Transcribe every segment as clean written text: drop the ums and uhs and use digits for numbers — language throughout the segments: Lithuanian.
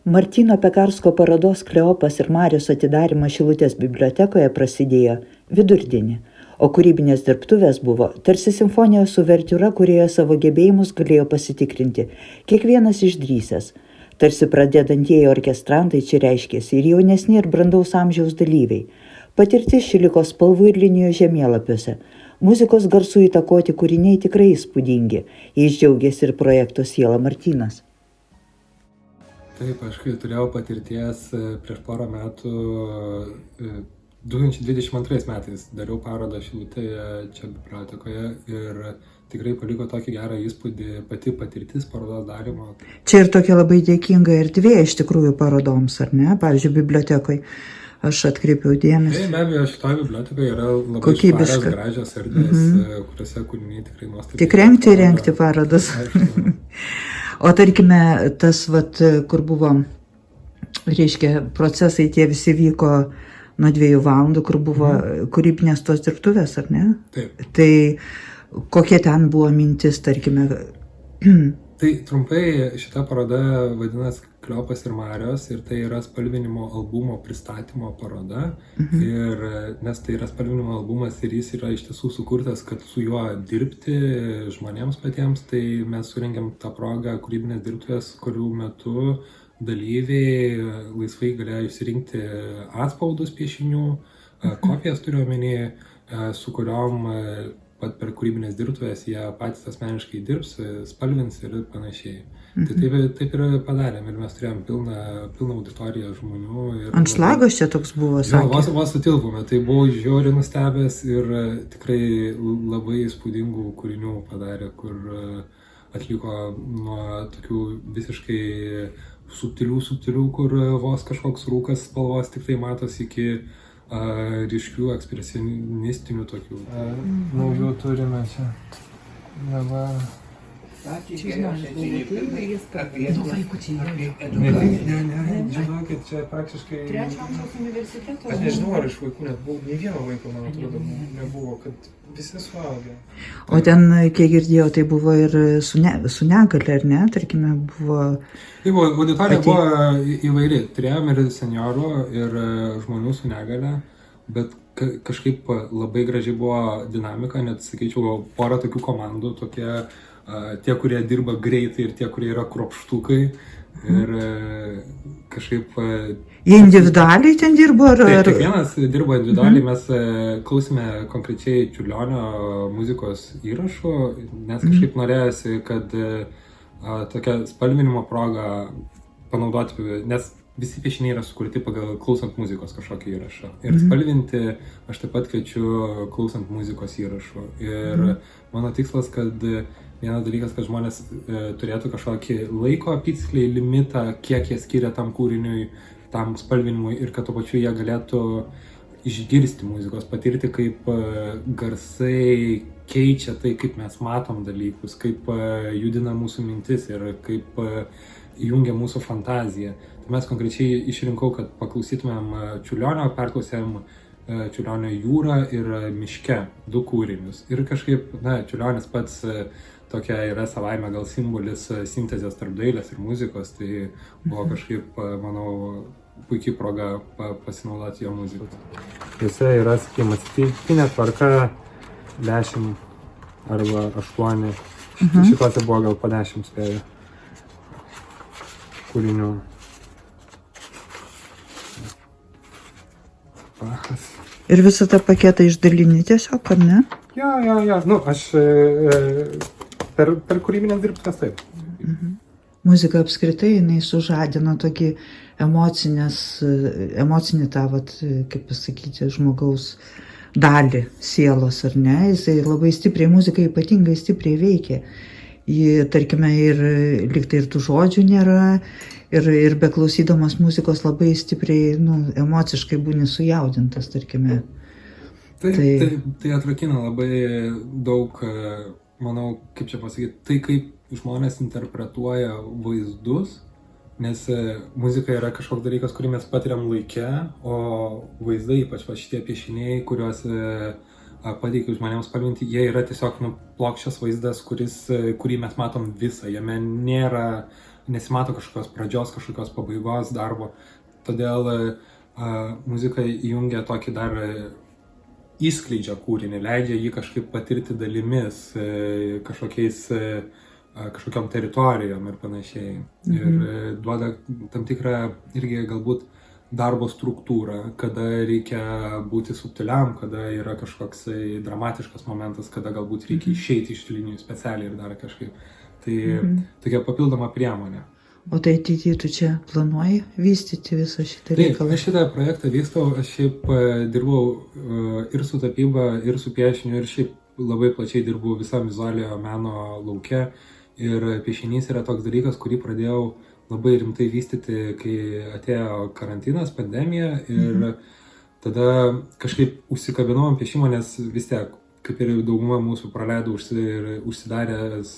Martyno Pekarsko parodos Kleopas ir Marius atidarymas Šilutės bibliotekoje prasidėjo vidurdienį, o kūrybinės dirbtuvės buvo tarsi simfonijos uvertiūra, kurioje savo gebėjimus galėjo pasitikrinti kiekvienas išdrįsęs. Tarsi pradedantieji orkestrantai čia reiškėsi ir jaunesni ir brandaus amžiaus dalyviai. Patirtis ši liko spalvų ir linijų žemėlapiuose. Muzikos garsų įtakoti kūriniai tikrai įspūdingi. Jais džiaugiasi ir projekto Siela Martynas. Taip, aš turėjau patirties prieš porą metų, 2022 metais dariau parodą Šilutėje čia bibliotekoje ir tikrai paliko tokį gerą įspūdį pati patirtis parodos darymo. Čia ir tokia labai dėkinga erdvė iš tikrųjų parodoms, ar ne? Pavyzdžiui, bibliotekoje. Aš atkreipiau dėmesį. Tai be abejo, šitoje bibliotekoje yra labai švarios, gražios erdvės, kuriuose kūriniai tikrai nuostabiai. Tik rengti parodas. O tarkime, tas, kur buvo, reiškia, procesai tie visi vyko nuo 2 valandų, kur buvo kūrybinės tos dirbtuvės, ar ne? Taip. Tai kokia ten buvo mintis, tarkime? Tai trumpai šita paroda vadinasi Kleopas ir Marius ir tai yra spalvinimo albumo pristatymo paroda. Ir nes tai yra spalvinimo albumas ir jis yra iš tiesų sukurtas, kad su juo dirbti žmonėms patiems, tai mes surengėm tą progą kūrybinės dirbtuvės, kurių metu dalyviai laisvai galėjo išsirinkti atspaudus piešinių, kopijas turiu omeny, su kuriom per kūrybinės dirbtuvės jie patys asmeniškai dirbs, spalvins ir panašiai. Tai taip ir padarėm ir mes turėjom pilną auditoriją žmonių. Anšlagas čia toks buvo, sakė. Jo, vos sutilpome, tai buvau žiauriai nustebęs ir tikrai labai įspūdingų kūrinių padarė, kur atliko nuo tokių visiškai subtilių, kur vos kažkoks rūkas spalvos tik tai matosi iki ryškių ekspresionistinių tokių. Naujų turime čia. Dabar. Žinokit, čia praktiškai... Trečiamosios universiteto. Aš nežinau, ar iš vaikų net buvo, nei vieno vaiko, man atrodo, nebuvo, kad visi suaugę. O ten, kiek girdėjau, tai buvo ir su negale, ar ne? Tarkime, buvo... Taip, auditorija buvo įvairi. Turėjom ir seniorų, ir žmonių su negale, bet kažkaip labai gražiai buvo dinamika, net, sakyčiau, porą tokių komandų, tokie tie, kurie dirba greitai ir tie, kurie yra kruopštukai. Ir kažkaip... Jie individualiai ten dirbo? Taip, kiekvienas dirbo individualiai, mes klausime konkrečiai Čiurlionio muzikos įrašų, nes kažkaip norėjosi, kad tokia spalvinimo proga panaudoti, nes visi piešiniai yra sukurti pagal klausant muzikos kažkokį įrašą. Ir spalvinti aš taip pat kviečiu klausant muzikos įrašų. Ir mano tikslas, kad vienas dalykas, kad žmonės turėtų kažkokį laiko apytiksliai limitą, kiek jie skiria tam kūriniui, tam spalvinimui ir kad tuo pačiu jie galėtų išgirsti muzikos, patirti, kaip garsai keičia tai, kaip mes matom dalykus, kaip judina mūsų mintis ir kaip jungia mūsų fantaziją. Tai mes konkrečiai išrinkau, kad paklausytumėm Čiurlionio, perklausėm Čiurlionio Jūrą ir Miške, 2 kūrinius. Ir kažkaip, Čiurlionis pats tokia yra savaime gal simbolis sintezės tarp dailės ir muzikos, tai buvo kažkaip, manau, puikiai proga pasinaudoti jo muziką. Jose yra, sakykime, atsitiktinė tvarka 10 arba 8. Šituose buvo gal po 10 spėjų kūrinių. Ir visą tą paketą išdalini tiesiog, ar ne? Jo. Nu, aš per kūrybinės dirbtuvės taip. Muzika apskritai, jinai sužadina tokį emocinį tą, kaip pasakyti, žmogaus dalį sielos, ar ne? Jisai labai stipriai, muzika ypatingai stipriai veikia. Ji, tarkime, ir liktai ir tų žodžių nėra, ir beklausydamas muzikos labai stipriai, emociškai būni sujaudintas, tarkime. Tai atrakina labai daug, manau, kaip čia pasakyti, tai kaip žmonės interpretuoja vaizdus, nes muzika yra kažkoks dalykas, kurį mes patiriam laike, o vaizdai, ypač šitie piešiniai, kuriuos pateikiu žmonėms spalvinti, jie yra tiesiog plokščias vaizdas, kurį mes matom visą, jame nėra nesimato kažkokios pradžios, kažkokios pabaigos darbo. Todėl muzika įjungia tokį dar įskleidžia kūrinį, leidžia jį kažkaip patirti dalimis, kažkokiam teritorijom ir panašiai. Ir duoda tam tikrą irgi galbūt darbo struktūrą, kada reikia būti subtiliam, kada yra kažkoks dramatiškas momentas, kada galbūt reikia išeiti iš linijų specialiai ir dar kažkaip. Tai tokia papildoma priemonė. O tai ateityje tu čia planuoji vystyti visą šitą reikalą? Taip, aš šitą projektą vystau, aš šiaip dirbau ir su tapyba, ir su piešiniu, ir šiaip labai plačiai dirbau visam vizualiojo meno lauke. Ir piešinys yra toks dalykas, kurį pradėjau labai rimtai vystyti, kai atėjo karantinas, pandemija. Ir tada kažkaip užsikabinau ant piešimo, nes vis tiek, kaip ir dauguma mūsų praleidau užsidaręs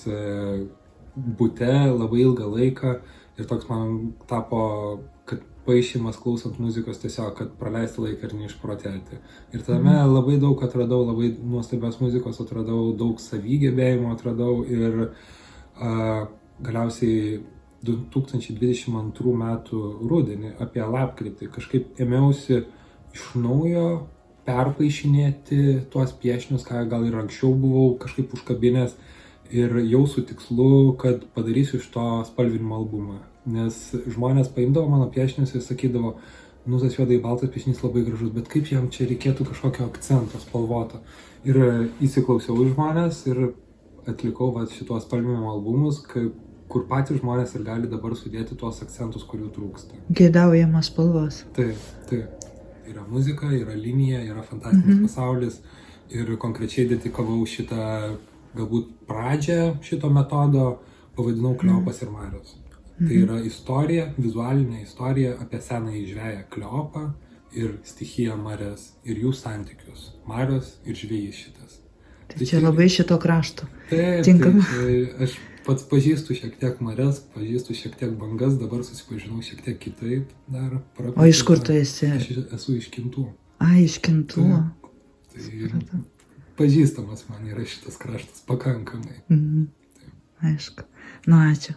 bute labai ilgą laiką. Ir toks man tapo, kad paišymas klausant muzikos tiesiog, kad praleisti laiką ir neišprotėti. Ir tame labai daug atradau, labai nuostabios muzikos atradau, daug savygebėjimų atradau ir galiausiai 2022 metų rudenį, apie lapkritį, kažkaip ėmiausi iš naujo perpaišinėti tuos piešinius, ką gal ir anksčiau buvau kažkaip užkabinęs ir jau su tikslu, kad padarysiu iš to spalvinimo albumą. Nes žmonės paimdavo mano piešinius ir sakydavo, nu tas juodai baltas piešinys labai gražus, bet kaip jam čia reikėtų kažkokio akcento spalvoto. Ir įsiklausiau į žmonės ir atlikau šituos spalvinimo albumus, kur patys žmonės ir gali dabar sudėti tuos akcentus, kurių trūksta. Geidaujamas spalvos. Taip. Yra muzika, yra linija, yra fantastinis pasaulis. Ir konkrečiai dedikavau šitą, galbūt pradžią šito metodo, pavadinau Kleopas ir Marios. Tai yra istorija, vizualinė istorija apie senąjį žveją Kleopą ir stichiją Marias ir jų santykius. Marios ir žvejys šitas. Tai čia labai šito krašto. Taip, aš pats pažįstu šiek tiek Marias, pažįstu šiek tiek bangas, dabar susipažinau šiek tiek kitaip dar. O iš kur tu esi? Aš esu iš Kintų. Iš Kintų. Tai pažįstamas man yra šitas kraštas pakankamai. Aišku. Na, ačiū.